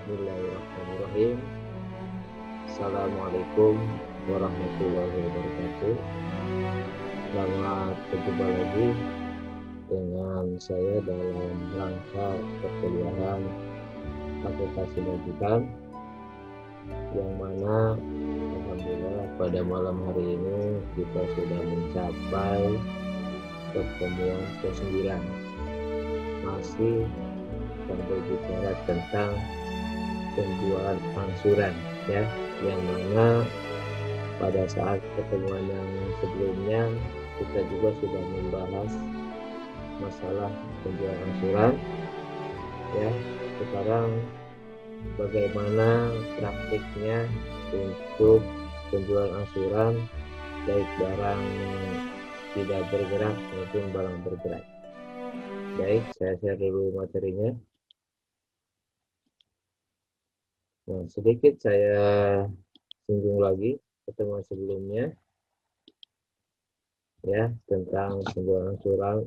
Bismillahirrahmanirrahim. Assalamualaikum warahmatullahi wabarakatuh. Selamat berjumpa lagi dengan saya dalam rangka perkuliahan aplikasi lanjutan, yang mana alhamdulillah pada malam hari ini kita sudah mencapai pertemuan ke-9. Masih berbicara tentang penjualan angsuran, ya, yang mana pada saat pertemuan yang sebelumnya kita juga sudah membahas masalah penjualan angsuran, ya. Sekarang bagaimana praktiknya untuk penjualan angsuran, baik barang tidak bergerak maupun barang bergerak. Baik, saya share dulu materinya. Nah, sedikit saya singgung lagi pertemuan sebelumnya, ya, tentang penjualan angsuran,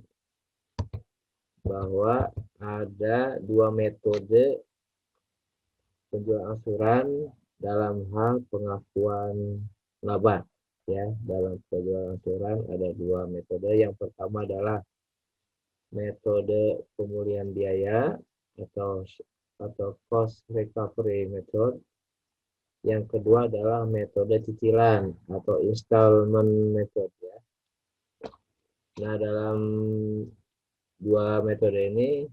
bahwa ada dua metode penjualan angsuran dalam hal pengakuan laba, ya. Dalam penjualan angsuran ada dua metode. Yang pertama adalah metode pemulihan biaya atau cost recovery method. Yang kedua adalah metode cicilan atau installment method, ya. Nah, dalam dua metode ini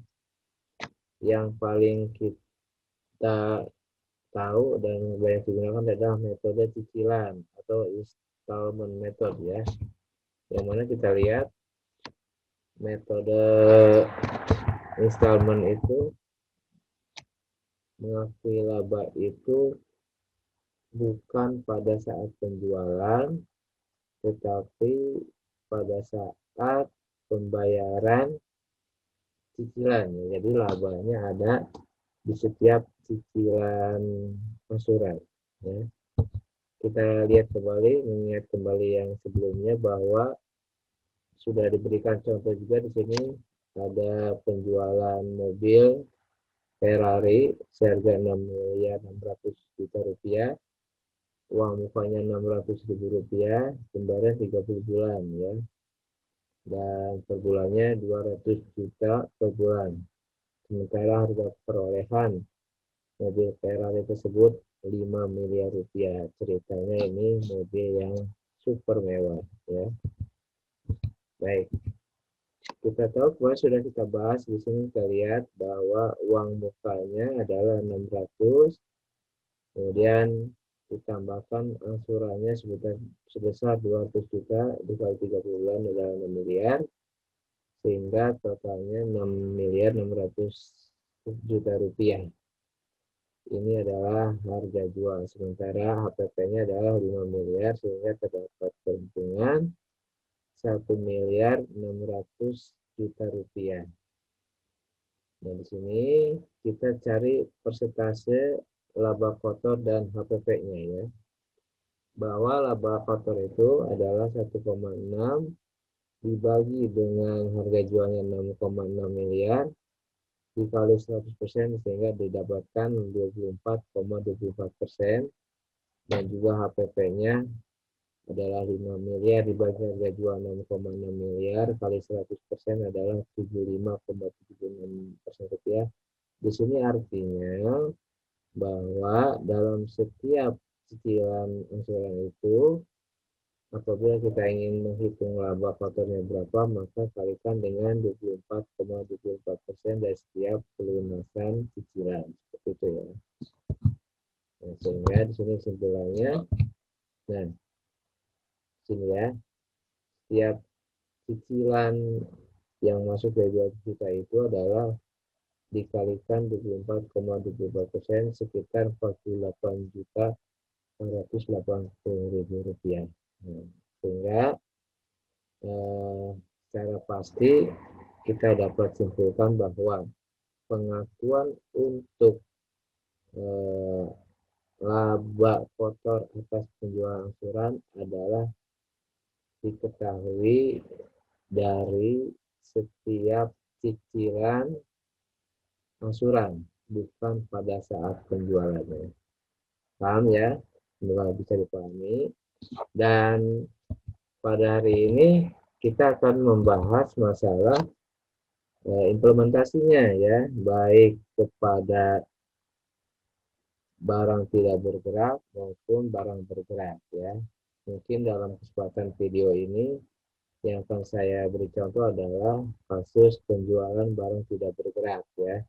yang paling kita tahu dan banyak digunakan adalah metode cicilan atau installment method, ya. Yang mana kita lihat metode installment itu mengakui laba itu bukan pada saat penjualan, tetapi pada saat pembayaran cicilan. Jadi labanya ada di setiap cicilan angsuran, ya. Kita lihat kembali, mengingat kembali yang sebelumnya bahwa sudah diberikan contoh juga di sini. Ada penjualan mobil Ferrari seharga 6.600.000 rupiah, uang mukanya 600.000 rupiah, pembayaran 30 bulan, ya, dan per bulannya 200 juta per bulan. Sementara harga perolehan mobil Ferrari tersebut 5 miliar rupiah. Ceritanya ini mobil yang super mewah, ya. Baik, kita tahu bahwa sudah kita bahas di sini. Kita lihat bahwa uang mukanya adalah 600, kemudian ditambahkan angsurannya sebesar 200 juta dikali 30 bulan adalah 6 miliar, sehingga totalnya 6.600.000 rupiah. Ini adalah harga jual, sementara HPP-nya adalah 5 miliar, sehingga terdapat keuntungan 1.600.000 rupiah. Nah, di sini kita cari persentase laba kotor dan HPP-nya, ya. Bahwa laba kotor itu adalah 1,6 dibagi dengan harga jualnya 6,6 miliar dikali 100%, sehingga didapatkan 24,24%, dan juga HPP-nya adalah 5 miliar dibagi harga jual 6,6 miliar kali 100% adalah 75,76% rupiah. Di sini artinya bahwa dalam setiap cicilan angsuran itu, apabila kita ingin menghitung laba kotornya berapa, maka kalikan dengan 24,24% dari setiap pelunasan cicilan. Seperti itu, ya. Nah, sehingga di sini kesimpulannya, nah, sini, ya, setiap cicilan yang masuk dari 2 juta itu adalah dikalikan 24,24%, sekitar 48.480.000 rupiah. Nah, sehingga secara pasti kita dapat simpulkan bahwa pengakuan untuk laba kotor atas penjualan angsuran adalah diketahui dari setiap cicilan angsuran, bukan pada saat penjualannya. Paham ya? Semoga bisa dipahami. Dan pada hari ini kita akan membahas masalah implementasinya ya, baik kepada barang tidak bergerak maupun barang bergerak ya. Mungkin dalam kesempatan video ini yang akan saya beri contoh adalah kasus penjualan barang tidak bergerak ya.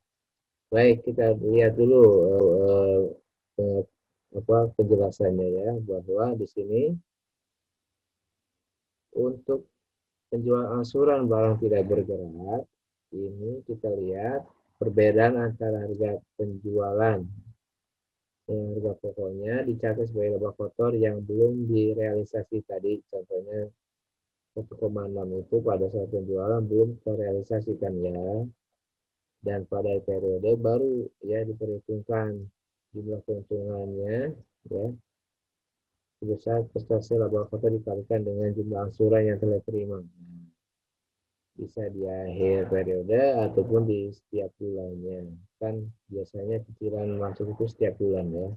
Baik, kita lihat dulu eh, eh, penjelasannya ya, bahwa di sini untuk penjualan angsuran barang tidak bergerak ini kita lihat perbedaan antara harga penjualan dengan harga pokoknya dicatat sebagai laba kotor yang belum direalisasi tadi, contohnya 1,6 itu pada saat penjualan belum terrealisasikan ya, dan pada periode baru ya diperhitungkan jumlah keuntungannya ya sebesar prestasi laba kotor dikalikan dengan jumlah angsuran yang telah terima. Bisa di akhir periode ataupun di setiap bulannya, kan biasanya cicilan masuk itu setiap bulan ya.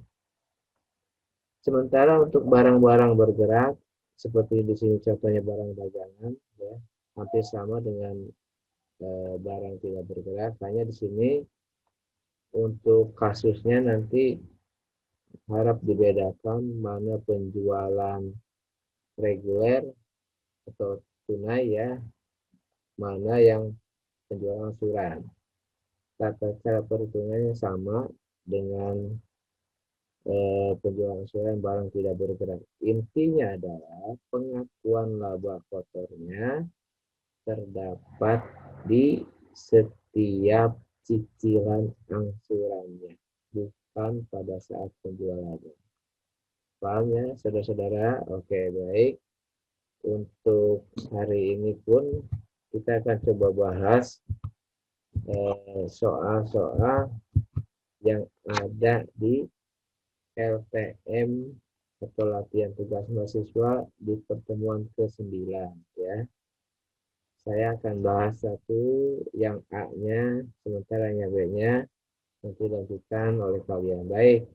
Sementara untuk barang-barang bergerak seperti di sini contohnya barang dagangan ya, hampir sama dengan barang tidak bergerak, hanya di sini untuk kasusnya nanti harap dibedakan mana penjualan reguler atau tunai ya, mana yang penjualan angsuran. Tata cara perhitungannya sama dengan penjualan angsuran barang tidak bergerak. Intinya adalah pengakuan laba kotornya terdapat di setiap cicilan angsurannya, bukan pada saat penjualannya. Paham ya, saudara-saudara? Oke, baik. Untuk hari ini pun kita akan coba bahas soal-soal yang ada di LTM atau latihan tugas mahasiswa di pertemuan ke-9 ya. Saya akan bahas satu yang A-nya, sementara yang B-nya nanti dilanjutkan oleh kalian. Baik,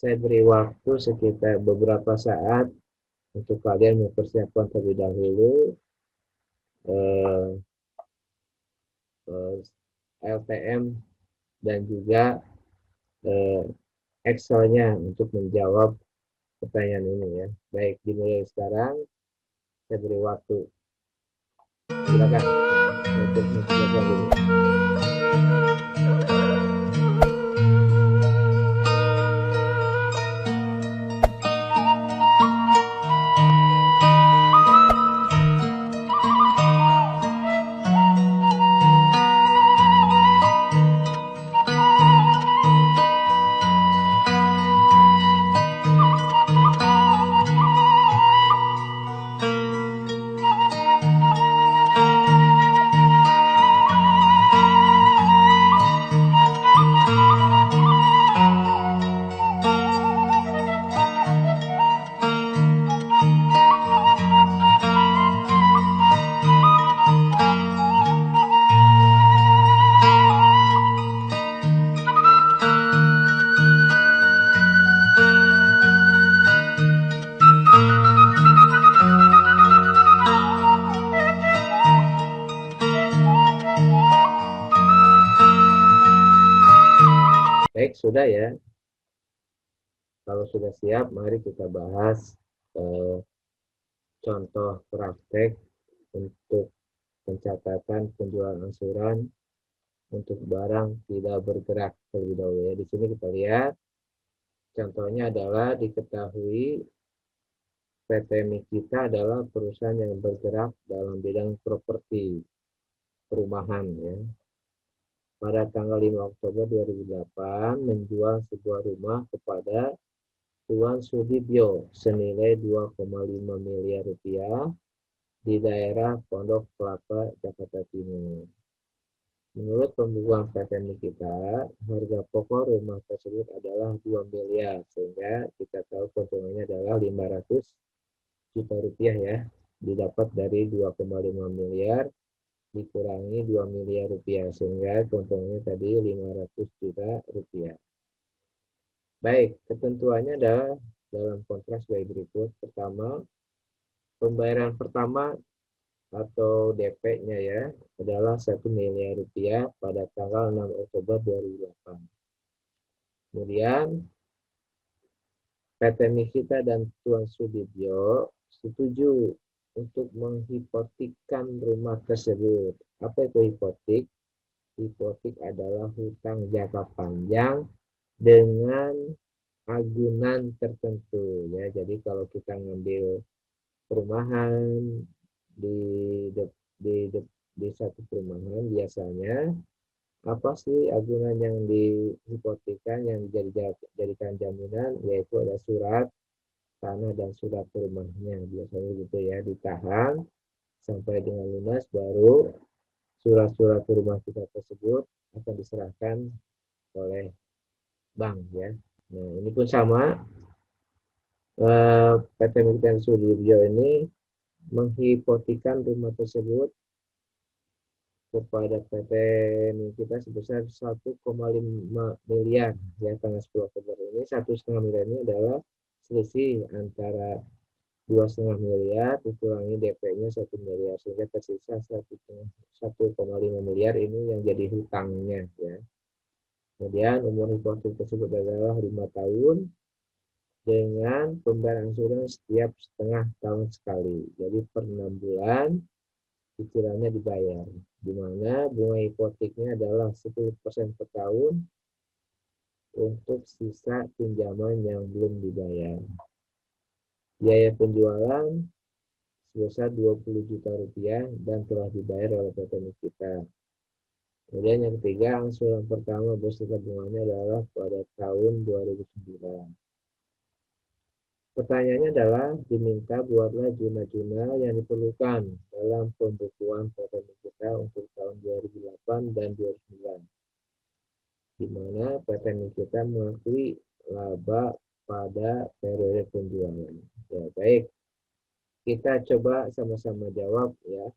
saya beri waktu sekitar beberapa saat untuk kalian mempersiapkan terlebih dahulu LTM dan juga Excel-nya untuk menjawab pertanyaan ini ya. Baik, dimulai sekarang. Saya beri waktu. Silakan untuk menjawab ini. Baik, sudah ya. Kalau sudah siap, mari kita bahas contoh praktek untuk pencatatan penjualan angsuran untuk barang tidak bergerak terlebih dahulu ya. Di sini kita lihat contohnya adalah diketahui PT Mikita adalah perusahaan yang bergerak dalam bidang properti perumahan ya. Pada tanggal 5 Oktober 2008 menjual sebuah rumah kepada Tuan Sudibyo senilai 2,5 miliar rupiah di daerah Pondok Kelapa, Jakarta Timur. Menurut pembukuan PT Nikita, harga pokok rumah tersebut adalah 2 miliar, sehingga kita tahu keuntungannya adalah 500 juta rupiah ya, didapat dari 2,5 miliar dikurangi 2 miliar rupiah, sehingga keuntungannya tadi 500 juta rupiah. Baik, ketentuannya adalah dalam kontrak sebagai berikut. Pertama, pembayaran pertama atau DP-nya ya adalah 1 miliar rupiah pada tanggal 6 Oktober 2008. Kemudian PT Nikita dan Tuan Sudibyo setuju untuk menghipotekkan rumah tersebut. Apa itu hipotek? Hipotek adalah hutang jangka panjang dengan agunan tertentu ya. Jadi kalau kita ngambil perumahan di di, di, di satu perumahan biasanya apa sih agunan yang dihipotekan yang dijadikan jaminan, yaitu ada surat tanah dan surat rumahnya, biasanya gitu ya, ditahan sampai dengan lunas, baru surat-surat rumah kita tersebut akan diserahkan oleh bank ya. Nah ini pun sama, PT Migran Sudirjo ini menghipotekan rumah tersebut kepada PT kita sebesar 1,5 miliar ya, tanggal 10 Oktober ini. 1,5 miliar ini adalah selisih antara 2,5 miliar dikurangi DP-nya 1 miliar, sehingga tersisa 1,5 miliar ini yang jadi hutangnya ya. Kemudian umur hipotek tersebut adalah 5 tahun dengan pembayaran angsuran setiap setengah tahun sekali. Jadi per 6 bulan cicilannya dibayar, di mana bunga hipoteknya adalah 10% per tahun untuk sisa pinjaman yang belum dibayar. Biaya penjualan sebesar 20 juta rupiah dan telah dibayar oleh PT Nikita. Kemudian yang ketiga, angsuran pertama beserta bunganya adalah pada tahun 2009. Pertanyaannya adalah diminta buatlah jurnal-jurnal yang diperlukan dalam pembukuan PT Nikita untuk tahun 2008 dan 2009, di mana PT Nikita mengakui laba pada periode penjualan. Ya, baik, kita coba sama-sama jawab ya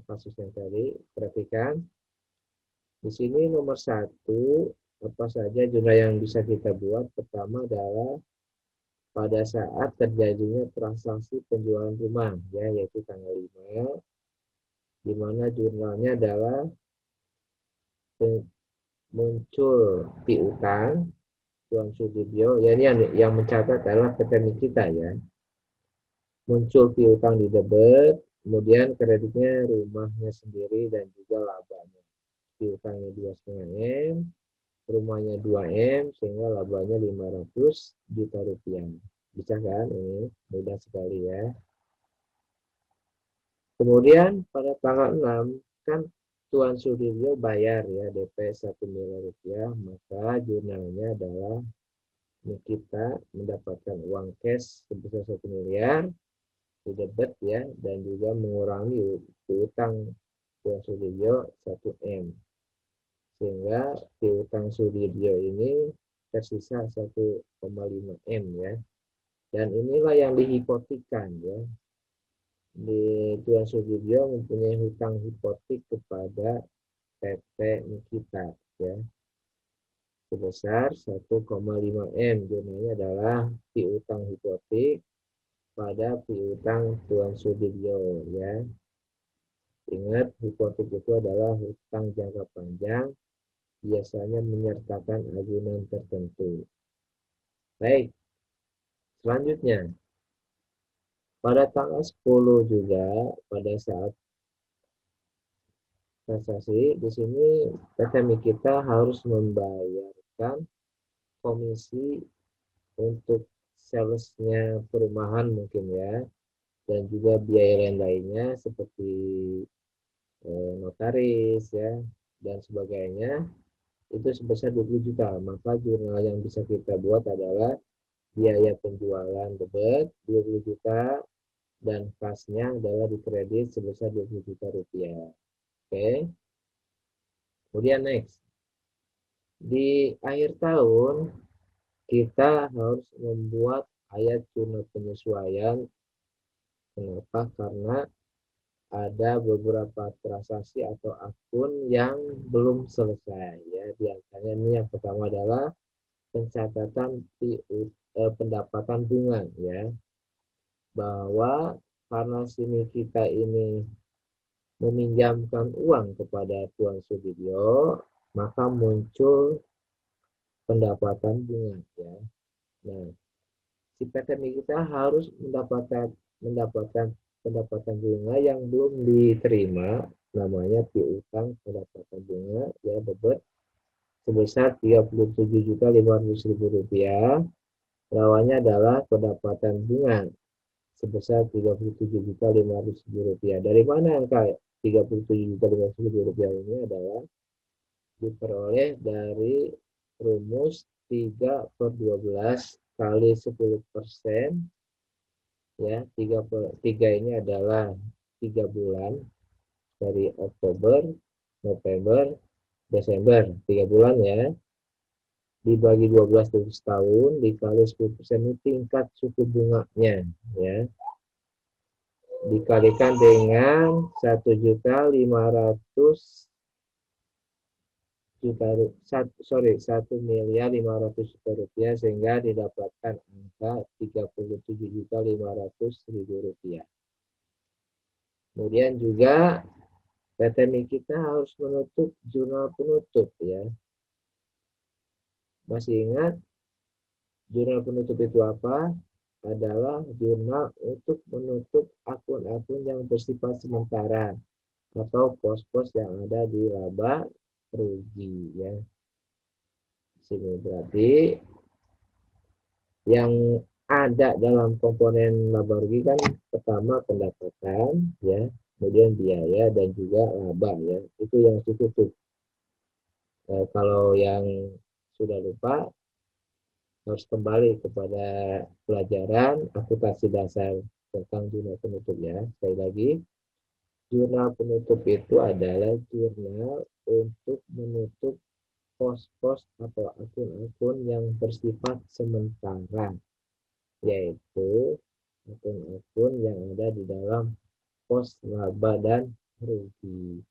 kasus yang tadi. Perhatikan di sini nomor 1, apa saja jurnal yang bisa kita buat. Pertama adalah pada saat terjadinya transaksi penjualan rumah ya, yaitu tanggal 5, di mana jurnalnya adalah muncul piutang Tuan Sudibyo ya, ini yang mencatat adalah PT Nikita ya. Muncul piutang di debit, kemudian kreditnya rumahnya sendiri dan juga labanya. Piutangnya 2,5 M, rumahnya 2 M, sehingga labanya 500 juta rupiah. Bisa kan? Ini mudah sekali ya. Kemudian pada tanggal 6 kan Tuan Sudiryo bayar ya DP 1 miliar rupiah, maka jurnalnya adalah Nikita mendapatkan uang cash sebesar 1 miliar di debit ya, dan juga mengurangi utang Tuan Sudiryo 1 M, sehingga piutang Sudiryo ini tersisa 1,5 M ya. Dan inilah yang dihipotekan ya. Di Tuan Sudibyo mempunyai hutang hipotek kepada PT Nikita ya sebesar 1,5 M. Jumlahnya adalah piutang hipotek pada piutang Tuan Sudibyo ya. Ingat, hipotek itu adalah hutang jangka panjang, biasanya menyertakan agunan tertentu. Baik, selanjutnya pada tanggal 10 juga, pada saat transaksi, di sini PT Nikita harus membayarkan komisi untuk salesnya perumahan mungkin ya, dan juga biaya lain-lainnya seperti notaris ya dan sebagainya, itu sebesar 20 juta. Maka jurnal yang bisa kita buat adalah biaya penjualan debit 20 juta dan kasnya adalah dikredit sebesar 20 juta rupiah. Oke. Kemudian next. Di akhir tahun kita harus membuat ayat jurnal penyesuaian. Kenapa? Karena ada beberapa transaksi atau akun yang belum selesai ya. Di antaranya ini yang pertama adalah pencatatan pendapatan bunga ya. Bahwa karena sini kita ini meminjamkan uang kepada Tuan Sudibyo, maka muncul pendapatan bunga ya. Nah, si PT kita harus mendapatkan pendapatan bunga yang belum diterima, namanya piutang pendapatan bunga ya, debit sebesar Rp37.500.000. Lawannya adalah pendapatan bunga sebesar Rp37.500.000. Dari mana angka Rp37.500.000 ini adalah diperoleh dari rumus 3/12 kali 10%. Ya, 3 ini adalah 3 bulan dari Oktober, November, Desember, 3 bulan ya. Dibagi 12 tahun dikali 10% ini tingkat suku bunganya ya. Dikalikan dengan 1.500.000 rupiah sehingga didapatkan angka Rp37.500.000. Kemudian juga PT MI kita harus menutup jurnal penutup ya. Masih ingat jurnal penutup itu apa? Adalah jurnal untuk menutup akun-akun yang bersifat sementara atau pos-pos yang ada di laba rugi ya. Sini berarti yang ada dalam komponen laba rugi kan pertama pendapatan ya, kemudian biaya dan juga laba ya. Itu yang cukup. Kalau yang sudah lupa harus kembali kepada pelajaran akuntansi dasar tentang jurnal penutup ya. Sekali lagi, jurnal penutup itu adalah jurnal untuk menutup pos-pos atau akun-akun yang bersifat sementara, yaitu akun-akun yang ada di dalam pos laba dan rugi.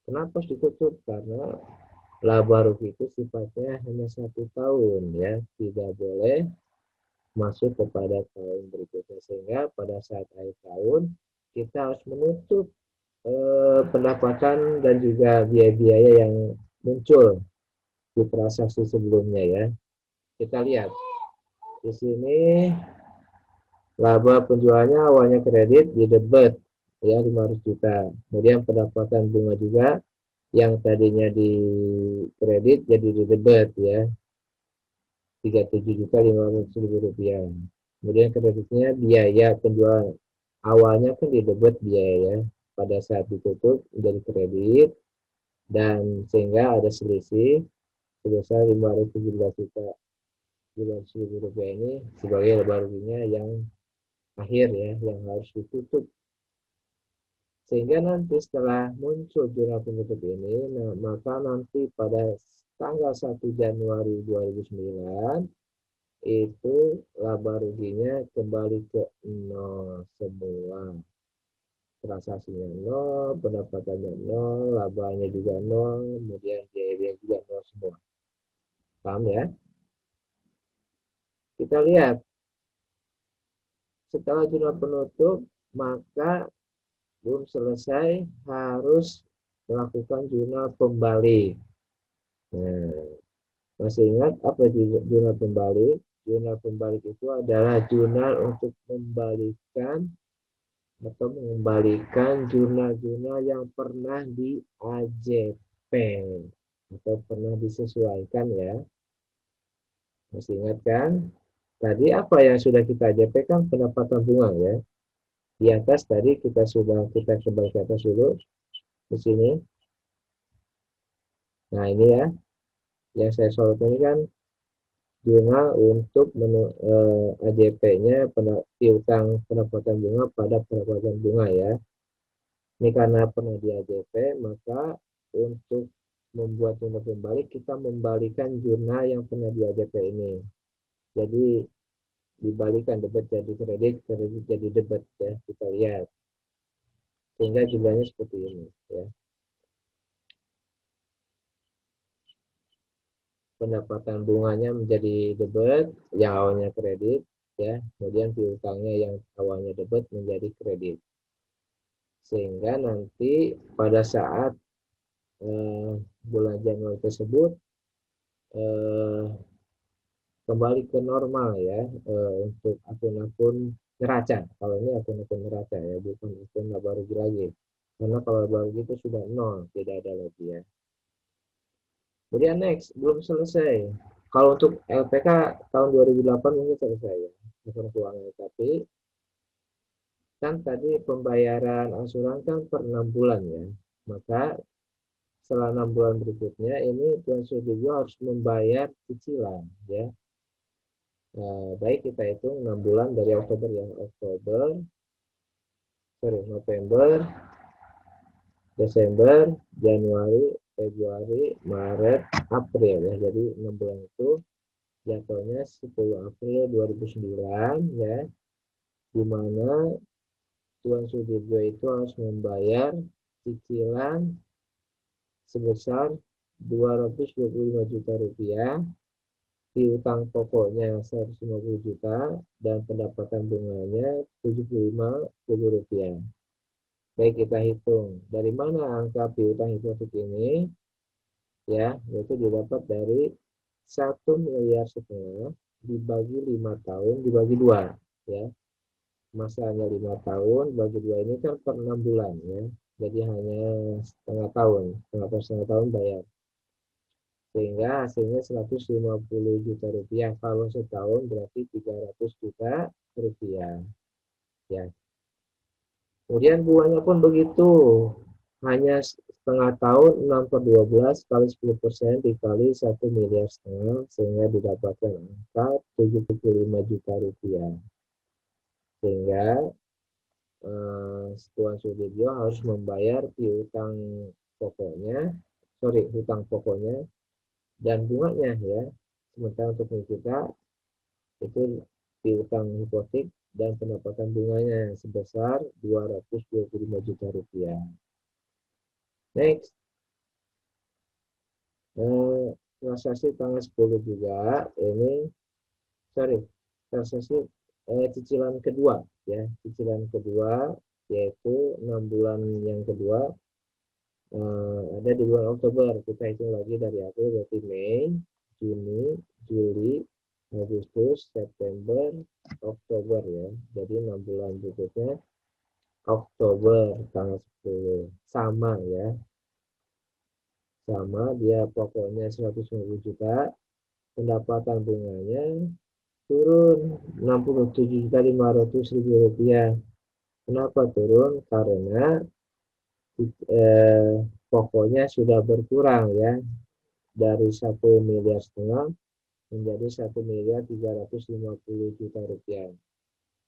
Kenapa harus ditutup? Karena laba rugi itu sifatnya hanya 1 tahun ya, tidak boleh masuk kepada tahun berikutnya, sehingga pada saat akhir tahun kita harus menutup pendapatan dan juga biaya-biaya yang muncul di transaksi sebelumnya ya. Kita lihat di sini laba penjualnya awalnya kredit di debit ya 500 juta. Kemudian pendapatan bunga juga yang tadinya di kredit jadi di debit ya, Rp37.500.000. Kemudian kreditnya biaya penjualan awalnya kan di debit biaya, pada saat ditutup menjadi kredit dan sehingga ada selisih sebesar Rp517.500.000 ini sebagai laba ruginya yang akhir ya, yang harus ditutup. Sehingga nanti setelah muncul jurnal penutup ini, maka nanti pada tanggal 1 Januari 2009 itu laba ruginya kembali ke nol semua. Transaksinya nol, pendapatannya nol, labanya juga nol, kemudian biaya juga nol semua. Paham ya? Kita lihat setelah jurnal penutup, maka belum selesai harus melakukan jurnal pembalik. Nah, masih ingat apa jurnal pembalik? Jurnal pembalik itu adalah jurnal untuk membalikan atau mengembalikan jurnal-jurnal yang pernah di AJP atau pernah disesuaikan ya. Masih ingat kan? Tadi apa yang sudah kita AJP kan pendapatan bunga ya. Di atas tadi kita kembali ke atas dulu di sini. Nah ini ya, yang saya sorot ini kan jurnal untuk AJP-nya piutang pendapatan bunga pada pendapatan bunga ya. Ini karena pernah di AJP, maka untuk membuat jurnal pembalik kita membalikan jurnal yang pernah di AJP ini. Jadi dibalikan debit jadi kredit, kredit jadi debit ya, kita lihat. sehingga jumlahnya seperti ini ya. Pendapatan bunganya menjadi debit yang awalnya kredit ya, kemudian piutangnya yang awalnya debit menjadi kredit, sehingga nanti pada saat bulan Januari tersebut eh, kembali ke normal ya, untuk akun-akun neraca. Kalau ini akun-akun neraca ya, bukan akun laba rugi lagi, karena kalau laba rugi itu sudah nol, tidak ada lagi ya. Kemudian next, belum selesai. Kalau untuk LPK tahun 2008 mungkin selesai ya, laporan keuangan. Tapi kan tadi pembayaran angsuran kan per 6 bulan ya. Maka setelah 6 bulan berikutnya ini Tuan Sudirjo harus membayar cicilan ya. Baik kita hitung 6 bulan dari Oktober ya. November, Desember, Januari, Februari, Maret, April ya. Jadi 6 bulan itu jatuhnya 10 April 2009 ya, di mana Tuan Sudirjo itu harus membayar cicilan sebesar 225 juta rupiah, piutang pokoknya 150 juta, dan pendapatan bunganya 75.000 rupiah. Baik, kita hitung dari mana angka piutang hipotek ini ya, yaitu didapat dari 1,5 miliar dibagi 5 tahun dibagi 2 ya. Masanya 5 tahun bagi 2 ini kan per 6 bulan ya. Jadi hanya setengah tahun bayar. Sehingga hasilnya 150 juta rupiah. Kalau setahun berarti 300 juta rupiah. Ya. Kemudian bunganya pun begitu. Hanya setengah tahun 6/12 kali 10% dikali 1,5 miliar, sehingga didapatkan angka 75 juta rupiah. Sehingga Tuan Sudirjo harus membayar piutang pokoknya, hutang pokoknya dan bunganya ya. Sementara untuk kita itu piutang hipotek dan pendapatan bunganya sebesar 225 juta rupiah. Next, transaksi tanggal 10 juga ini, transaksi cicilan kedua ya, cicilan kedua yaitu 6 bulan yang kedua, ada di bulan Oktober. Kita hitung lagi dari April berarti Mei, Juni, Juli, Agustus, September, Oktober ya. Jadi 6 bulan berikutnya Oktober tanggal 10 sama ya. Sama, dia pokoknya 150 juta, pendapatan bunganya turun 67.500.000 rupiah. Kenapa turun? Karena pokoknya sudah berkurang ya, dari 1,5 miliar menjadi 1,350 miliar rupiah.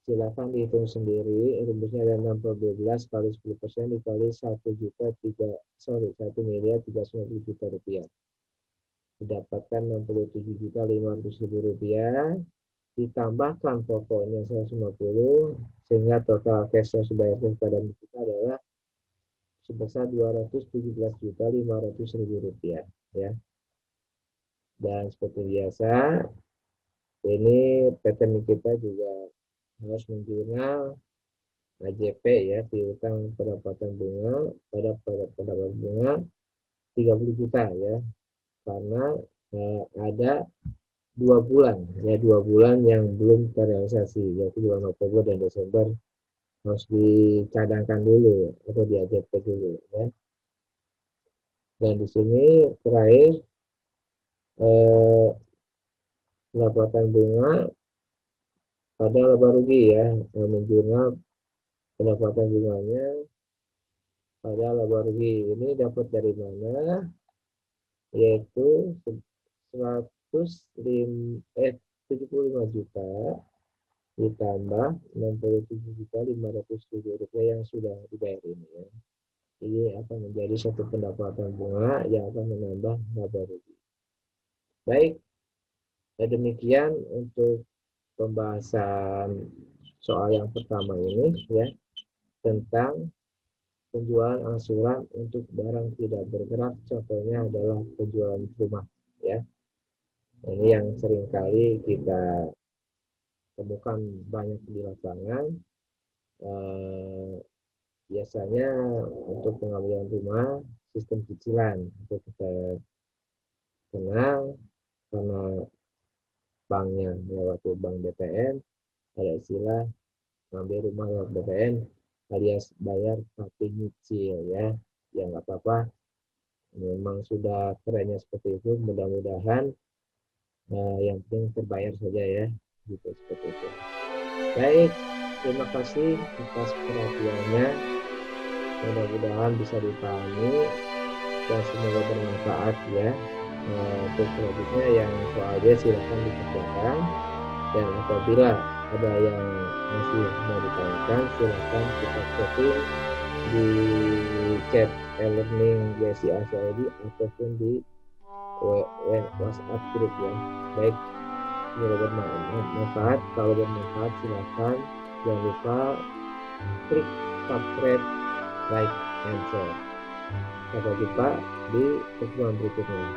Silakan dihitung sendiri, rumusnya ada 6/12 kali 10% dikali 1,350 miliar rupiah. Didapatkan 67.500.000 rupiah, ditambahkan pokoknya 150, sehingga total cash yang sudah kepada kita adalah sebesar 217.500.000 rupiah ya. Dan seperti biasa, ini pattern kita juga harus menjurnal AJP ya, piutang pendapatan bunga pada pendapatan bunga 30 juta ya, karena ada 2 bulan ya, 2 bulan yang belum terrealisasi, yaitu bulan Oktober dan Desember, harus dicadangkan dulu atau di AJP dulu ya. Dan di sini terakhir pendapatan bunga pada laba rugi ya, menjurnal pendapatan bunganya pada laba rugi. Ini dapat dari mana? Yaitu 75 juta ditambah 67.500.000 rupiah yang sudah dibayar ini ya. Ini akan menjadi satu pendapatan bunga yang akan menambah laba rugi. Baik, demikian untuk pembahasan soal yang pertama ini ya, tentang penjualan angsuran untuk barang tidak bergerak, contohnya adalah penjualan rumah, ya. Ini yang seringkali kita temukan banyak di lapangan. Biasanya untuk pengambilan rumah sistem cicilan itu kita kenal karena banknya lewat bank BTN, ada istilah ngambil rumah lewat BTN alias bayar tapi nyicil, ya. Ya nggak apa-apa, memang sudah kerennya seperti itu, mudah-mudahan yang penting terbayar saja, ya, gitu, seperti itu. Baik, terima kasih atas perhatiannya, mudah-mudahan bisa dipahami dan semoga bermanfaat, ya. Untuk selanjutnya yang soalnya silahkan dikerjakan, dan apabila ada yang masih mau ditanyakan silahkan kita chatting di chat e-learning BSI ASID ataupun di WhatsApp group, ya. Baik, semoga bermanfaat. Kalau bermanfaat silahkan jangan lupa klik subscribe, like, and share. Sampai jumpa di pertemuan berikutnya.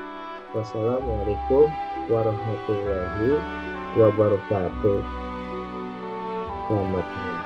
Wassalamualaikum warahmatullahi wabarakatuh. Selamat malam.